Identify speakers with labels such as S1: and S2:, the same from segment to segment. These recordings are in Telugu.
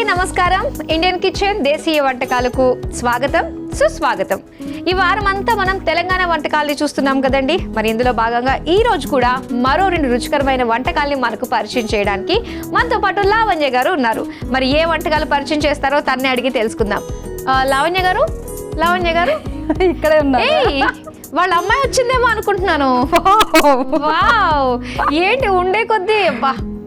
S1: నమస్కారం. ఇండియన్ కిచెన్ దేశీయ వంటకాలకు స్వాగతం, సుస్వాగతం. ఈ వారం అంతా మనం తెలంగాణ వంటకాలని చూస్తున్నాం కదండి. మరి ఇందులో భాగంగా ఈ రోజు కూడా మరో 2 రుచికరమైన వంటకాలని మనకు పరిచయం చేయడానికి మనతో పాటు లావణ్య గారు ఉన్నారు. మరి ఏ వంటకాలు పరిచయం చేస్తారో తన్నే అడిగి తెలుసుకుందాం. లావణ్య గారు
S2: ఇక్కడే ఉన్నారు.
S1: వాళ్ళ అమ్మాయి వచ్చిందేమో అనుకుంటున్నాను. వావ్, ఏంటి ఉండే కొద్దీ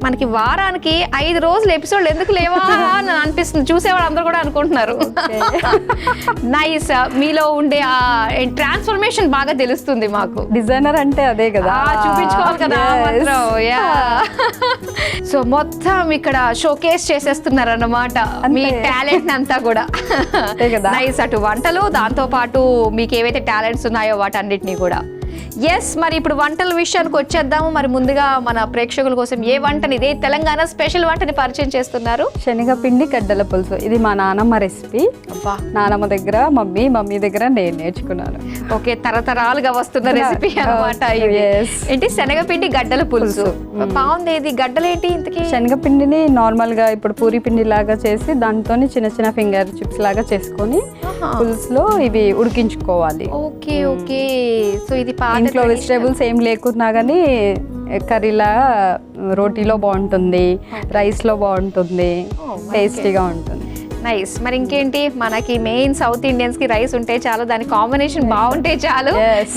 S1: మనకి వారానికి 5 రోజులు ఎపిసోడ్ ఎందుకు లేవా అని అనిపిస్తుంది. చూసేవాళ్ళు అందరూ కూడా అనుకుంటున్నారు. నైస్, మీలో ఉండే ఆ ట్రాన్స్ఫర్మేషన్ బాగా తెలుస్తుంది మాకు.
S2: డిజైనర్ అంటే అదే కదా,
S1: చూపించుకోవాలి కదా మాత్రం. సో మొత్తం ఇక్కడ షోకేస్ చేసేస్తున్నారు అన్నమాట మీ టాలెంట్ అంతా కూడా. నైస్, అటు వంటలు, దాంతో పాటు మీకు ఏవైతే టాలెంట్స్ ఉన్నాయో వాటన్నిటిని కూడా. ఎస్, మరి ఇప్పుడు వంటల విషయానికి వచ్చేద్దాము. మరి ముందుగా మన ప్రేక్షకుల కోసం ఏ వంటని, ఇదే తెలంగాణ స్పెషల్ వంటని పరిచయం చేస్తున్నారు?
S2: శనగపిండి గడ్డల పులుసు. ఇది మా నానమ్మ రెసిపీ. నానమ్మ దగ్గర, మమ్మీ దగ్గర నేను నేర్చుకున్నాను.
S1: ఓకే, తరతరాలుగా వస్తున్న రెసిపీ అన్నమాట. ఏంటి శనగపిండి గడ్డల పులుసు. బాగుంది. ఇది గడ్డలేంటి ఇంతకీ?
S2: శనగపిండిని నార్మల్ గా ఇప్పుడు పూరి పిండి లాగా చేసి దాంతో చిన్న చిన్న ఫింగర్ చిప్స్ లాగా చేసుకొని పులుసులో ఇవి ఉడికించుకోవాలి.
S1: Okay okay. సో ఇది
S2: ఇంట్లో వెజిటేబుల్స్ ఏం లేకున్నా కానీ కర్రీలా రోటీలో బాగుంటుంది, రైస్లో బాగుంటుంది, టేస్టీగా ఉంటుంది.
S1: నైస్. మరి ఇంకేంటి, మనకి మెయిన్ సౌత్ ఇండియన్స్ కి రైస్ ఉంటే చాలు, దాని కాంబినేషన్ బాగుంటే చాలు,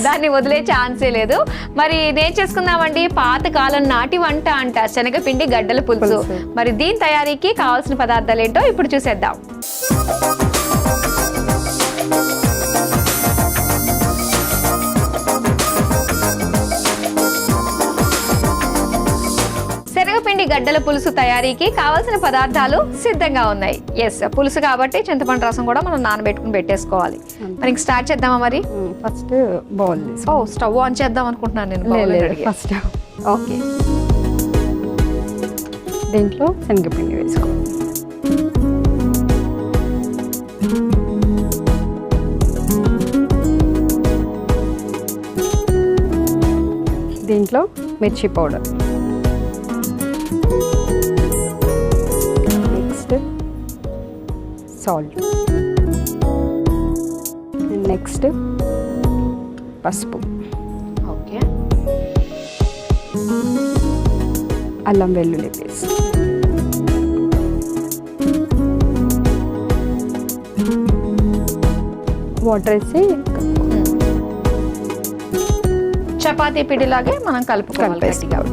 S1: దాన్ని వదిలే ఛాన్సే లేదు. మరి నేను చేసుకుందామండి పాతకాలం నాటి వంట అంట శనగపిండి గడ్డల పులుసు. మరి దీని తయారీకి కావాల్సిన పదార్థాలు ఏంటో ఇప్పుడు చూసేద్దాం. శనగపిండి గడ్డల పులుసు తయారీకి కావాల్సిన పదార్థాలు సిద్ధంగా ఉన్నాయి. ఎస్, పులుసు కాబట్టి చింతపండు రసం కూడా మనం నానబెట్టుకుని పెట్టేసుకోవాలి. మరి ఇంక స్టార్ట్ చేద్దామా? మరి
S2: ఫస్ట్ బౌల్.
S1: స్టవ్ ఆన్ చేద్దాం అనుకుంటున్నాను నేను.
S2: ఫస్ట్ ఓకే, దీంట్లో శనగపిండి వేసుకోవాలి. దీంట్లో మిర్చి పౌడర్, సాల్ట్, నెక్స్ట్ పసుపు,
S1: ఓకే,
S2: అల్లం వెల్లుల్లి పేస్ట్, వాటర్ వేసి
S1: చపాతీ పిండిలాగే మనం కలుపుకోవాలి.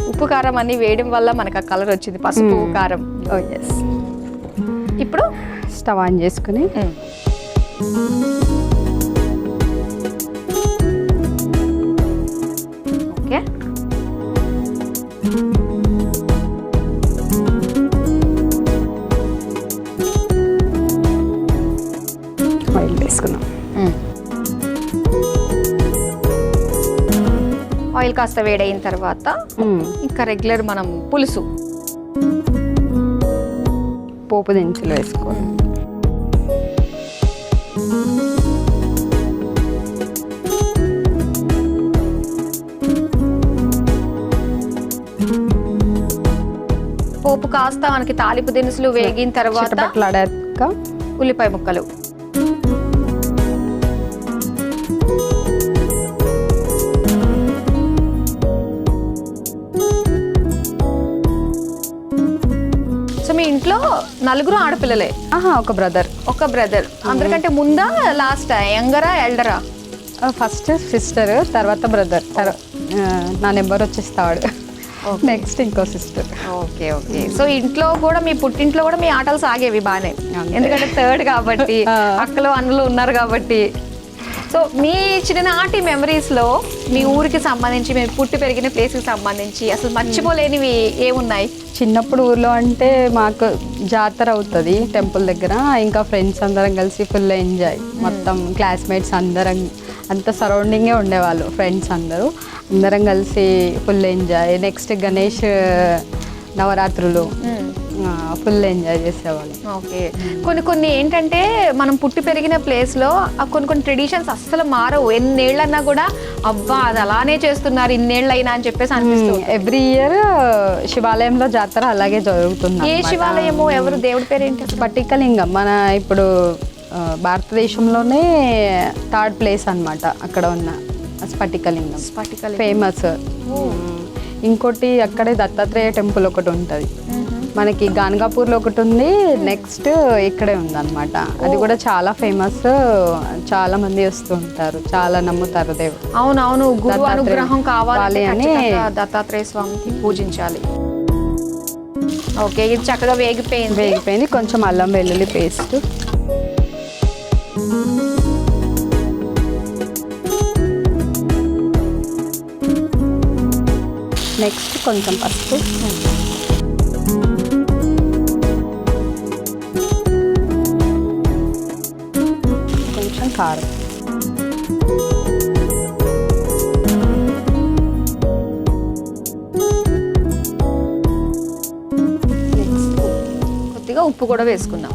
S1: ఉప్పు కారం అన్ని వేయడం వల్ల మనకు ఆ కలర్ వచ్చింది, పసుపు కారం.
S2: ఎస్.
S1: ఇప్పుడు
S2: స్టవ్ ఆన్ చేసుకుని
S1: ఓకే,
S2: ఆయిల్ వేసుకున్నాం.
S1: ఆయిల్ కాస్త వేడైన తర్వాత ఇంకా రెగ్యులర్ మనం పులుసు,
S2: పోపు దినుసులు వేసుకోవాలి.
S1: పోపు కాస్త మనకి తాలింపు దినుసులు వేగిన తర్వాత ఉల్లిపాయ ముక్కలు, మీ ఇంట్లో 4 ఆడపిల్లలే?
S2: ఒక బ్రదర్.
S1: అందరికంటే ముందా లాస్టా, యంగరా ఎల్డరా?
S2: ఫస్ట్ సిస్టర్, తర్వాత బ్రదర్, నా నెంబర్ వచ్చేస్తాడు, నెక్స్ట్ ఇంకో సిస్టర్.
S1: Okay okay. సో ఇంట్లో కూడా, మీ పుట్టింట్లో కూడా మీ ఆటలు సాగేవి బానే, ఎందుకంటే థర్డ్ కాబట్టి, అక్కలు అన్నలు ఉన్నారు కాబట్టి. సో మీ చిన్ననాటి మెమరీస్లో మీ ఊరికి సంబంధించి, మీరు పుట్టి పెరిగిన ప్లేస్కి సంబంధించి అసలు మర్చిపోలేనివి ఏమున్నాయి?
S2: చిన్నప్పుడు ఊర్లో అంటే మాకు జాతర అవుతుంది టెంపుల్ దగ్గర, ఇంకా ఫ్రెండ్స్ అందరం కలిసి ఫుల్ ఎంజాయ్. మొత్తం క్లాస్మేట్స్ అందరం అంత సరౌండింగే ఉండేవాళ్ళు, ఫ్రెండ్స్ అందరం కలిసి ఫుల్ ఎంజాయ్. నెక్స్ట్ గణేష్ నవరాత్రులు ఫుల్ ఎంజాయ్ చేసేవాళ్ళం.
S1: ఓకే. కొన్ని ఏంటంటే మనం పుట్టి పెరిగిన ప్లేస్లో కొన్ని ట్రెడిషన్స్ అస్సలు మారవు. ఎన్నేళ్ళన్నా కూడా అబ్బా అది అలానే చేస్తున్నారు ఇన్నేళ్ళైనా అని చెప్పేసి అనిపిస్తుంది.
S2: ఎవ్రీ ఇయర్ శివాలయంలో జాతర అలాగే జరుగుతుంది.
S1: ఏ శివాలయము, ఎవరు దేవుడి పేరు ఏంటి?
S2: స్ఫటికలింగం. మన ఇప్పుడు భారతదేశంలోనే 3rd ప్లేస్ అన్నమాట అక్కడ ఉన్న స్ఫటికలింగం. ఫేమస్. ఇంకోటి అక్కడే దత్తాత్రేయ టెంపుల్ ఒకటి ఉంటుంది మనకి, గాన్గాపూర్లో ఒకటి ఉంది, నెక్స్ట్ ఇక్కడే ఉంది అనమాట. అది కూడా చాలా ఫేమస్, చాలా మంది వస్తూ ఉంటారు, చాలా నమ్ముతారు దేవుడు.
S1: అవునవును, గురు అనుగ్రహం కావాలి అని దత్తాత్రేయ స్వామికి పూజించాలి. ఓకే, ఇది చక్కగా వేగిపోయింది.
S2: కొంచెం అల్లం వెల్లుల్లి పేస్ట్, నెక్స్ట్ కొంచెం పసుపు, కొంచెం కారం,
S1: కొద్దిగా ఉప్పు కూడా వేసుకుందాం.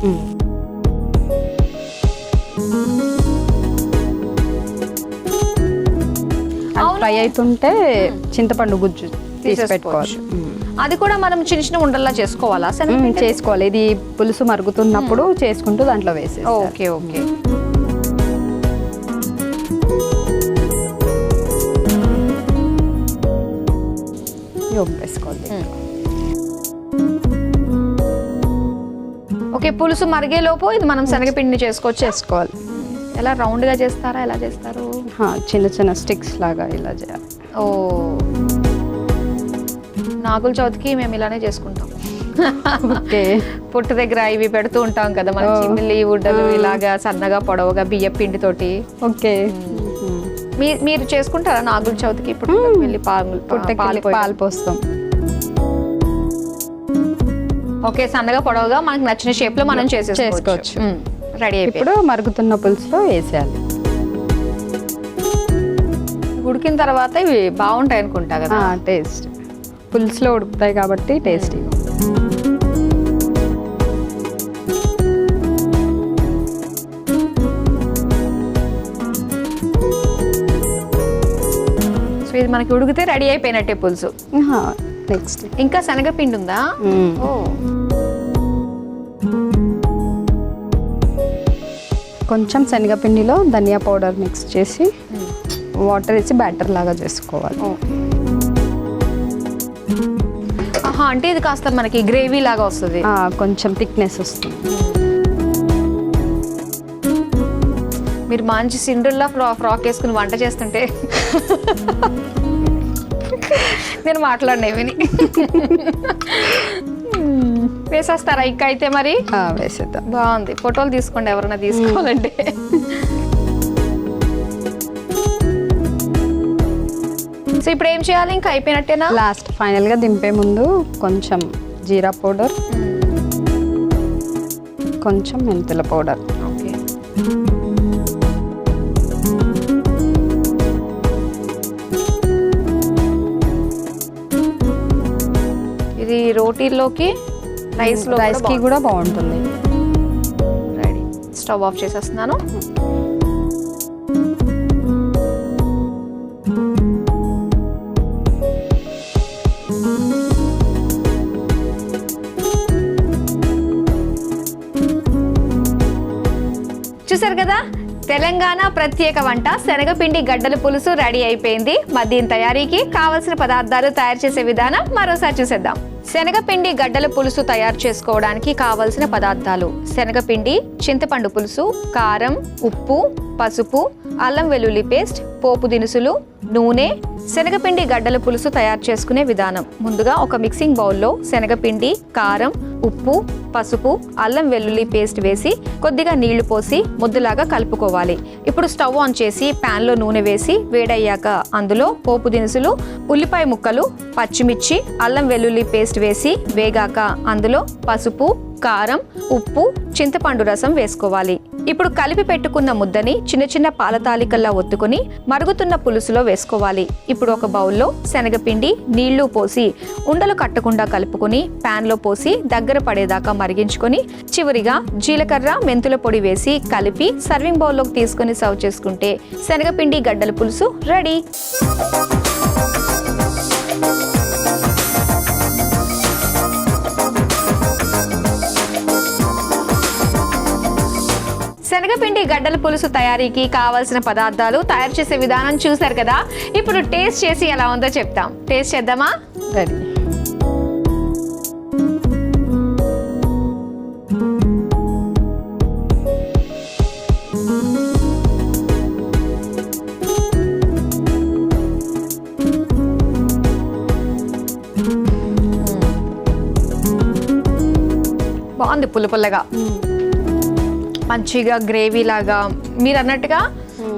S2: ఫ్రై అవుతుంటే చింతపండు గుజ్జు తీసి పెట్టుకోవాలి.
S1: అది కూడా మనం చిన్న చిన్న ఉండల్లా చేసుకోవాలా?
S2: చేసుకోవాలి. ఇది పులుసు మరుగుతున్నప్పుడు చేసుకుంటూ దాంట్లో వేసి.
S1: Okay okay.
S2: వేసుకోవాలి.
S1: ఓకే, పులుసు మరిగేలోపు ఇది మనం శనగపిండిని చేసుకోవాలి. ఎలా రౌండ్గా చేస్తారా, ఎలా చేస్తారు?
S2: చిన్న చిన్న స్టిక్స్ లాగా ఇలా చేయాలి.
S1: ఓ, నాగుల చవితికి మేము ఇలానే చేసుకుంటాం.
S2: ఓకే,
S1: పుట్టు దగ్గర ఇవి పెడుతూ ఉంటాం కదా మన చిమ్మిలి ఉడ్డలు, ఇలాగా సన్నగా పొడవుగా బియ్య పిండితోటి.
S2: ఓకే,
S1: మీరు చేసుకుంటారా నాగుల చవితికి? ఇప్పుడు వెళ్ళి
S2: పాలు పోస్తాం.
S1: ఓకే, సన్నగా పొడవుగా మనకు నచ్చిన షేప్ లో మనం చేసుకోవచ్చు. రెడీ అయిపోయి
S2: ఇప్పుడు మరుగుతున్న పులుసులో వేసేయాలి.
S1: ఉడికిన తర్వాత ఇవి బాగుంటాయి అనుకుంటా కదా?
S2: టేస్ట్ పులుసులో ఉడుకుతాయి కాబట్టి టేస్టీ.
S1: సో ఇది మనకి ఉడికితే రెడీ అయిపోయినట్టే పులుసు.
S2: నెక్స్ట్
S1: ఇంకా శనగపిండి ఉందా?
S2: కొంచెం శనగపిండిలో ధనియా పౌడర్ మిక్స్ చేసి వాటర్ వేసి బ్యాటర్ లాగా చేసుకోవాలి.
S1: అంటే ఇది కాస్త మనకి గ్రేవీ లాగా వస్తుంది,
S2: కొంచెం థిక్నెస్ వస్తుంది.
S1: మీరు మంచి సిండ్రెల్లా ఫ్రాక్ వేసుకుని వంట చేస్తుంటే నేను మాట్లాడినవిని వేసేస్తారా ఇంకా? అయితే మరి
S2: వేసేద్దాం.
S1: బాగుంది. ఫోటోలు తీసుకోండి ఎవరైనా తీసుకోవాలంటే. సో ఇప్పుడు ఏం చేయాలి? ఇంకా అయిపోయినట్టేనా?
S2: లాస్ట్ ఫైనల్గా దింపే ముందు కొంచెం జీరా పౌడర్, కొంచెం మెంతుల పౌడర్.
S1: ఓకే, ఇది రోటీల్లోకి రైస్కి
S2: కూడా బాగుంటుంది.
S1: రెడీ. స్టవ్ ఆఫ్ చేసేస్తున్నాను. చూసారు కదా, తెలంగాణ ప్రత్యేక వంట శనగపిండి గడ్డల పులుసు రెడీ అయిపోయింది. మరి దీని తయారీకి కావలసిన పదార్థాలు, తయారు చేసే విధానం మరోసారి చూసేద్దాం. శనగపిండి గడ్డల పులుసు తయారు చేసుకోవడానికి కావలసిన పదార్థాలు: శనగపిండి, చింతపండు పులుసు, కారం, ఉప్పు, పసుపు, అల్లం వెల్లుల్లి పేస్ట్, పోపు దినుసులు, నూనె. శనగపిండి గడ్డల పులుసు తయారు చేసుకునే విధానం: ముందుగా ఒక మిక్సింగ్ బౌల్లో శనగపిండి, కారం, ఉప్పు, పసుపు, అల్లం వెల్లుల్లి పేస్ట్ వేసి కొద్దిగా నీళ్లు పోసి ముద్దలాగా కలుపుకోవాలి. ఇప్పుడు స్టవ్ ఆన్ చేసి ప్యాన్లో నూనె వేసి వేడయ్యాక అందులో పోపు దినుసులు, ఉల్లిపాయ ముక్కలు, పచ్చిమిర్చి, అల్లం వెల్లుల్లి పేస్ట్ వేసి వేగాక అందులో పసుపు, కారం, ఉప్పు, చింతపండు రసం వేసుకోవాలి. ఇప్పుడు కలిపి పెట్టుకున్న ముద్దని చిన్న చిన్న పాల తాలికల్లా ఒత్తుకొని మరుగుతున్న పులుసులో వేసుకోవాలి. ఇప్పుడు ఒక బౌల్లో శనగపిండి, నీళ్లు పోసి ఉండలు కట్టకుండా కలుపుకొని ప్యాన్లో పోసి దగ్గర పడేదాకా మరిగించుకొని చివరిగా జీలకర్ర, మెంతుల పొడి వేసి కలిపి సర్వింగ్ బౌల్లోకి తీసుకొని సర్వ్ చేసుకుంటే శనగపిండి గడ్డల పులుసు రెడీ. శనగపిండి గడ్డల పులుసు తయారీకి కావాల్సిన పదార్థాలు, తయారు చేసే విధానం చూసారు కదా. ఇప్పుడు టేస్ట్ చేసి ఎలా ఉందో చెప్తాం. టేస్ట్ చేద్దామా?
S2: రెడీ.
S1: బాగుంది, పుల్లపుల్లగా మంచిగా గ్రేవీ లాగా. మీరు అన్నట్టుగా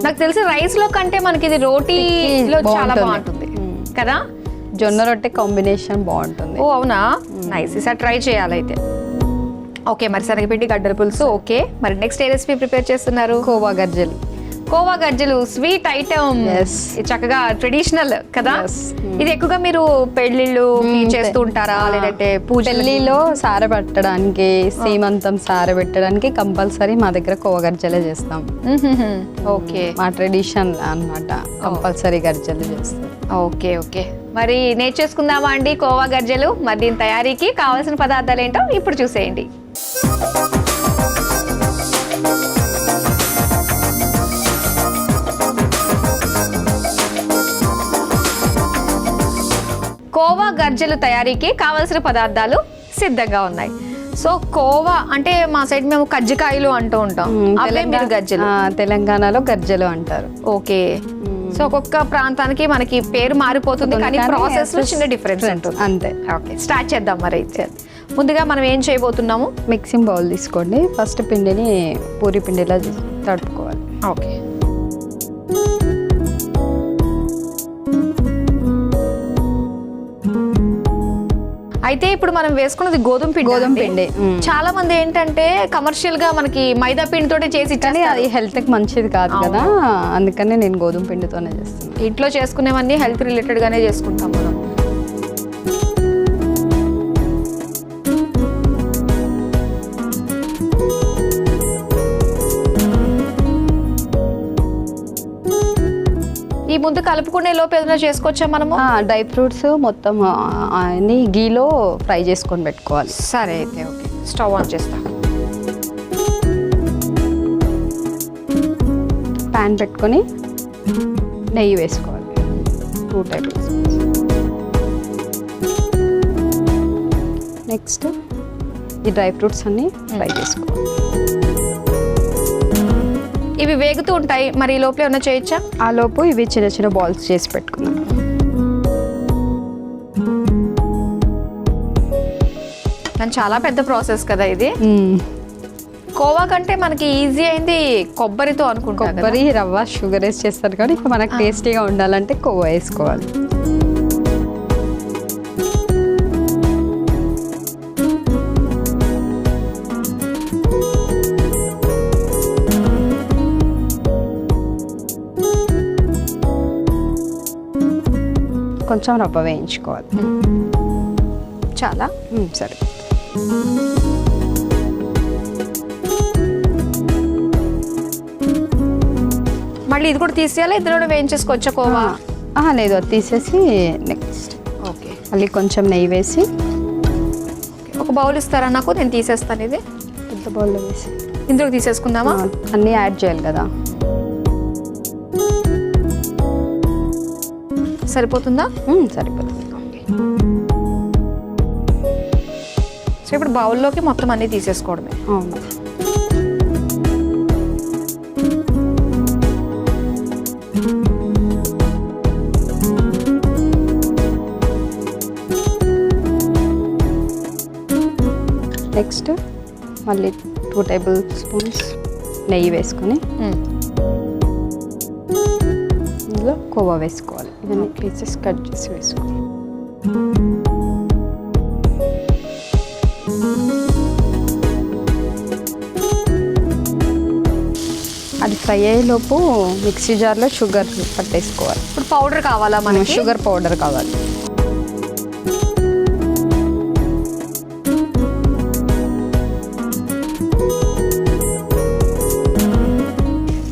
S1: నాకు తెలిసి రైస్ లో కంటే మనకి ఇది రోటీలో చాలా బాగుంటుంది కదా.
S2: జొన్న రొట్టె కాంబినేషన్ బాగుంటుంది.
S1: ఓ అవునా, నైస్. ఈసారి ట్రై చేయాలి అయితే. ఓకే, మరి శనగపిండి గడ్డల పులుసు ఓకే. మరి నెక్స్ట్ ఏ రెసిపీ ప్రిపేర్ చేస్తున్నారు?
S2: కోవా గర్జలు.
S1: కోవా గజ్జలు స్వీట్ ఐటమ్, చక్కగా ట్రెడిషనల్ కదా. ఇది ఎక్కువగా మీరు పెళ్లిళ్ళు చేస్తూ ఉంటారా, లేదంటే
S2: పెళ్లిలో సార పెట్టడానికి, సీమంతం సార పెట్టడానికి కంపల్సరీ మా దగ్గర కోవా గర్జలే చేస్తాం.
S1: ఓకే,
S2: మా ట్రెడిషన్ అన్నమాట, కంపల్సరీ గర్జలు చేస్తాం.
S1: ఓకే ఓకే, మరి నేర్చేసుకుందామా అండి కోవా గర్జలు? మరి దీని తయారీకి కావాల్సిన పదార్థాలు ఏంటో ఇప్పుడు చూసేయండి. కోవా గర్జలు తయారీకి కావలసిన పదార్థాలు సిద్ధంగా ఉన్నాయి. సో కోవా అంటే మా సైడ్ మేము కజ్జికాయలు అంటూ ఉంటాం, మీరు గర్జలు
S2: తెలంగాణలో గర్జలు అంటారు.
S1: ఓకే, సో ఒక్కొక్క ప్రాంతానికి మనకి పేరు మారిపోతుంది, కానీ ప్రాసెస్ లో చిన్న డిఫరెన్స్ ఉంటుంది
S2: అంతే.
S1: ఓకే, స్టార్ట్ చేద్దాం. మరి అయితే ముందుగా మనం ఏం చేయబోతున్నాము?
S2: మిక్సింగ్ బౌల్ తీసుకోండి. ఫస్ట్ పిండిని పూరి పిండిలా తడుపుకోవాలి.
S1: ఓకే, అయితే ఇప్పుడు మనం వేసుకున్నది గోధుమ పిండి. చాలా మంది ఏంటంటే కమర్షియల్ గా మనకి మైదా పిండితోనే చేసి,
S2: కానీ అది హెల్త్ కి మంచిది కాదు కదా, అందుకని నేను గోధుమ పిండితోనే చేస్తాను.
S1: ఇంట్లో చేసుకునేవన్నీ హెల్త్ రిలేటెడ్ గానే చేసుకుంటాం మనం. ఈ ముందు కలుపుకునే లోపు ఏదైనా చేసుకోవచ్చా మనము?
S2: డ్రై ఫ్రూట్స్ మొత్తం అన్ని గీలో ఫ్రై చేసుకొని పెట్టుకోవాలి.
S1: సరే అయితే ఓకే, స్టవ్ ఆన్ చేస్తా.
S2: ప్యాన్ పెట్టుకొని నెయ్యి వేసుకోవాలి, 2 టేబుల్ స్పూన్స్. నెక్స్ట్ ఈ డ్రై ఫ్రూట్స్ అన్ని ఫ్రై చేసుకోవాలి.
S1: ఇవి వేగుతూ ఉంటాయి, మరి ఈ లోపల ఏమైనా చేయొచ్చా?
S2: ఆ లోపు ఇవి చిన్న చిన్న బాల్స్ చేసి పెట్టుకున్నాం.
S1: కానీ చాలా పెద్ద ప్రాసెస్ కదా ఇది. కోవా కంటే మనకి ఈజీ అయింది కొబ్బరితో అనుకుంటా.
S2: కొబ్బరి, రవ్వ, షుగర్ వేసి చేస్తారు కానీ ఇప్పుడు మనకు టేస్టీగా ఉండాలంటే కోవా వేసుకోవాలి. కొంచెం రవ్వ వేయించుకోవాలి.
S1: చాలా
S2: సరే.
S1: మళ్ళీ ఇది కూడా తీసేయాలి, ఇద్దరు వేయించేసుకోవచ్చా కోవా?
S2: లేదు, అది తీసేసి నెక్స్ట్
S1: ఓకే
S2: మళ్ళీ కొంచెం నెయ్యి వేసి.
S1: ఒక బౌల్ ఇస్తారా నాకు? నేను తీసేస్తాను. ఇది
S2: పెద్ద బౌల్లో వేసి
S1: ఇందులో తీసేసుకుందామా?
S2: అన్నీ యాడ్ చేయాలి కదా.
S1: సరిపోతుందా?
S2: సరిపోతుంది.
S1: సో ఇప్పుడు బౌల్లోకి మొత్తం అన్నీ తీసేసుకోవడమే.
S2: అవును. నెక్స్ట్ మళ్ళీ 2 టేబుల్ స్పూన్స్ నెయ్యి వేసుకొని ఇందులో కోవా వేసుకోవాలి. ఇవన్నీ పీసెస్ కట్ చేసి వేసుకోవాలి. ఫ్రై అయ్యేలోపు మిక్సీ జార్లో షుగర్ పట్టేసుకోవాలి.
S1: ఇప్పుడు పౌడర్ కావాలా మనకి?
S2: షుగర్ పౌడర్ కావాలి.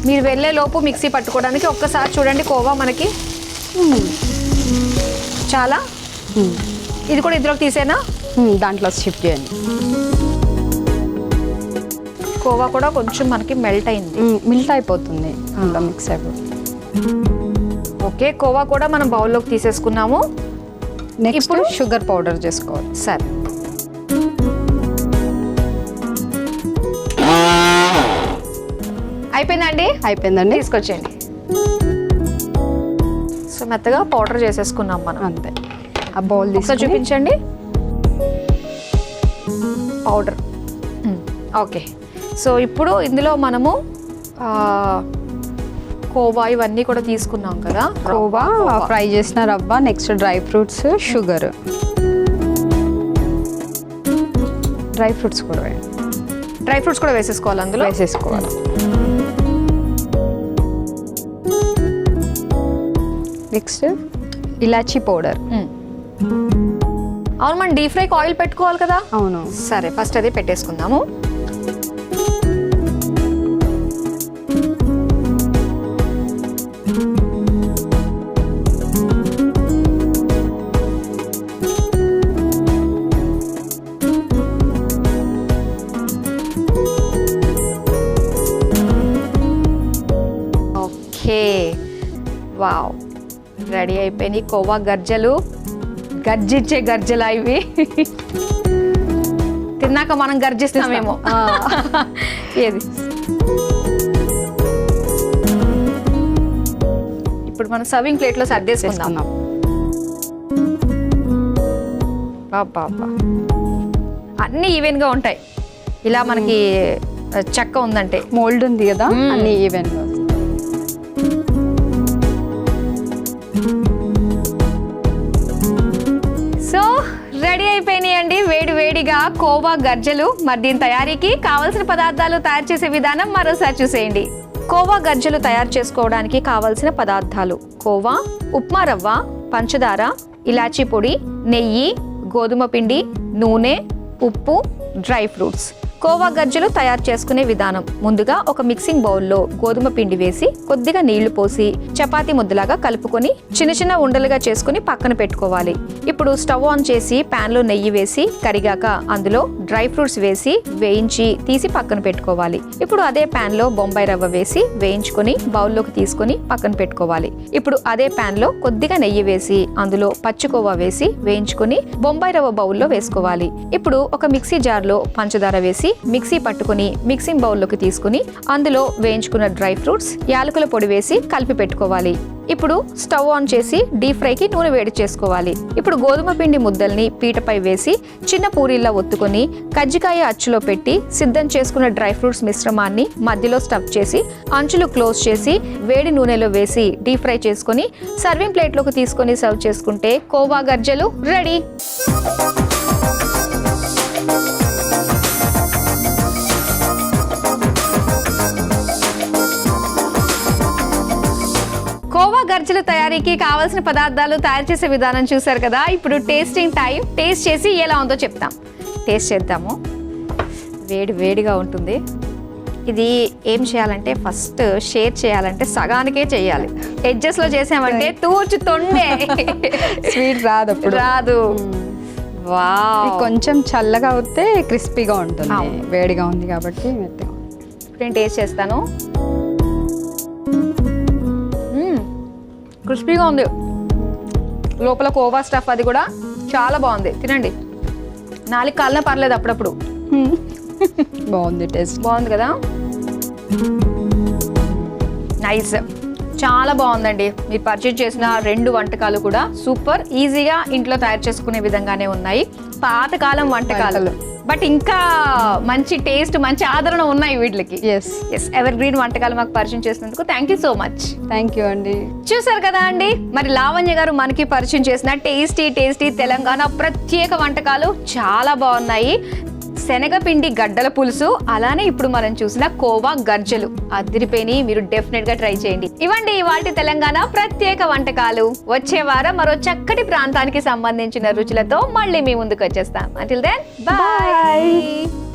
S1: మీరు వెళ్ళే లోపు మిక్సీ పట్టుకోవడానికి ఒక్కసారి చూడండి కోవా మనకి చాలా. ఇది కూడా ఇందులోకి తీసేనా?
S2: దాంట్లో షిఫ్ట్ చేయండి.
S1: కోవా కూడా కొంచెం మనకి మెల్ట్ అయింది.
S2: మిల్ట్ అయిపోతుంది, అందులో మిక్స్ అయిపోతుంది.
S1: ఓకే, కోవా కూడా మనం బౌల్లోకి తీసేసుకున్నాము.
S2: నెక్స్ట్
S1: ఇప్పుడు
S2: షుగర్ పౌడర్ చేసుకోవాలి.
S1: సరే, అయిపోయిందండి.
S2: అయిపోయిందండి,
S1: తీసుకొచ్చేయండి. సో మెత్తగా పౌడర్ చేసేసుకున్నాం మనం.
S2: అంతే. ఆ బౌల్
S1: ఒకసారి చూపించండి పౌడర్. ఓకే, సో ఇప్పుడు ఇందులో మనము కోవా ఇవన్నీ కూడా తీసుకున్నాం కదా.
S2: కోవా, ఫ్రై చేసిన రవ్వ, next dry fruits, sugar. Dry fruits కూడా వేయండి.
S1: డ్రై ఫ్రూట్స్ కూడా వేసేసుకోవాలి అందులో.
S2: వేసేసుకోవాలి. నెక్స్ట్ ఇలాచీ పౌడర్.
S1: అవును, మనం డీప్ ఫ్రైకి ఆయిల్ పెట్టుకోవాలి కదా.
S2: అవును.
S1: సరే, ఫస్ట్ అది పెట్టేసుకుందాము. ఓకే, వావ్, రెడీ అయిపోయినాయి కోవా గర్జలు. గర్జించే గర్జలా ఇవి. తిన్నాక మనం గర్జిస్తామేమో. ఏది ఇప్పుడు మనం సర్వింగ్ ప్లేట్లో సర్దేసుకుందాం. బాబా, అన్నీ ఈవెన్గా ఉంటాయి. ఇలా మనకి చెక్క ఉందంటే,
S2: మోల్డ్ ఉంది కదా, అన్ని ఈవెన్గా.
S1: సో రెడీ అయిపోయినాయండి వేడి వేడిగా కోవా గర్జలు. మరి దీని తయారీకి కావలసిన పదార్థాలు, తయారు చేసే విధానం మరోసారి చూసేయండి. కోవా గర్జలు తయారు చేసుకోవడానికి కావలసిన పదార్థాలు: కోవా, ఉప్మా రవ్వ, పంచదార, ఇలాచీ పొడి, నెయ్యి, గోధుమ పిండి, నూనె, ఉప్పు, డ్రై ఫ్రూట్స్. కోవా గర్జలు తయారు చేసుకునే విధానం: ముందుగా ఒక మిక్సింగ్ బౌల్లో గోధుమ పిండి వేసి కొద్దిగా నీళ్లు పోసి చపాతీ ముద్దలాగా కలుపుకొని చిన్న చిన్న ఉండలుగా చేసుకుని పక్కన పెట్టుకోవాలి. ఇప్పుడు స్టవ్ ఆన్ చేసి పాన్ లో నెయ్యి వేసి కరిగాక అందులో డ్రై ఫ్రూట్స్ వేసి వేయించి తీసి పక్కన పెట్టుకోవాలి. ఇప్పుడు అదే పాన్ లో బొంబాయి రవ్వ వేసి వేయించుకొని బౌల్లోకి తీసుకొని పక్కన పెట్టుకోవాలి. ఇప్పుడు అదే పాన్ లో కొద్దిగా నెయ్యి వేసి అందులో పచ్చికోవా వేసి వేయించుకొని బొంబాయి రవ్వ బౌల్లో వేసుకోవాలి. ఇప్పుడు ఒక మిక్సీ జార్లో పంచదార వేసి మిక్సీ పట్టుకుని మిక్సింగ్ బౌల్లోకి తీసుకుని అందులో వేయించుకున్న డ్రై ఫ్రూట్స్, యాలకుల పొడి వేసి కలిపి పెట్టుకోవాలి. ఇప్పుడు స్టవ్ ఆన్ చేసి డీప్ ఫ్రైకి నూనె వేడి చేసుకోవాలి. ఇప్పుడు గోధుమ పిండి ముద్దల్ని పీటపై వేసి చిన్న పూరీల్లా ఒత్తుకొని కజ్జికాయ అచ్చులో పెట్టి సిద్ధం చేసుకున్న డ్రై ఫ్రూట్స్ మిశ్రమాన్ని మధ్యలో స్టఫ్ చేసి అంచులు క్లోజ్ చేసి వేడి నూనెలో వేసి డీప్ ఫ్రై చేసుకొని సర్వింగ్ ప్లేట్లోకి తీసుకొని సర్వ్ చేసుకుంటే కోవా గర్జలు రెడీ. కోవా గర్జల తయారీకి కావాల్సిన పదార్థాలు, తయారు చేసే విధానం చూసారు కదా. ఇప్పుడు టేస్టింగ్ టైం. టేస్ట్ చేసి ఎలా ఉందో చెప్తాం. టేస్ట్ చేద్దాము. వేడి వేడిగా ఉంటుంది. ఇది ఏం చేయాలంటే ఫస్ట్ షేర్ చేయాలంటే సగానికే చేయాలి. ఎడ్జెస్లో చేసామంటే తూర్చు తొండే.
S2: స్వీట్ రాదు,
S1: రాదు. వావ్,
S2: కొంచెం చల్లగా అవుతే క్రిస్పీగా ఉంటుంది. వేడిగా ఉంది కాబట్టి మెత్తగా.
S1: నేను టేస్ట్ చేస్తాను. క్రిస్పీగా ఉంది. లోపల కోవా స్టఫ్ అది కూడా చాలా బాగుంది. తినండి, నాలుగు కాలన పర్లేదు అప్పుడప్పుడు.
S2: బాగుంది, టేస్ట్
S1: బాగుంది కదా. నైస్, చాలా బాగుందండి. మీరు పర్చేజ్ చేసిన 2 వంటకాలు కూడా సూపర్. ఈజీగా ఇంట్లో తయారు చేసుకునే విధంగానే ఉన్నాయి. పాతకాలం వంటకాలు, బట్ ఇంకా మంచి టేస్ట్, మంచి ఆదరణ ఉన్నాయి వీటికి. ఎస్, ఎవర్ గ్రీన్ వంటకాలు మాకు పరిచయం చేసినందుకు thank you so much.
S2: Thank you అండి.
S1: చూసారు కదా అండి, మరి లావణ్య గారు మనకి పరిచయం చేసిన టేస్టీ తెలంగాణ ప్రత్యేక వంటకాలు చాలా బాగున్నాయి. శనగపిండి గడ్డల పులుసు, అలానే ఇప్పుడు మనం చూసిన కోవా గర్జలు అదిరిపోయి. మీరు డెఫినెట్ గా ట్రై చేయండి. ఇవ్వండి ఇవాల్టి తెలంగాణ ప్రత్యేక వంటకాలు. వచ్చే వారం మరో చక్కటి ప్రాంతానికి సంబంధించిన రుచులతో మళ్ళీ మీ ముందుకు వచ్చేస్తాం. Until then bye.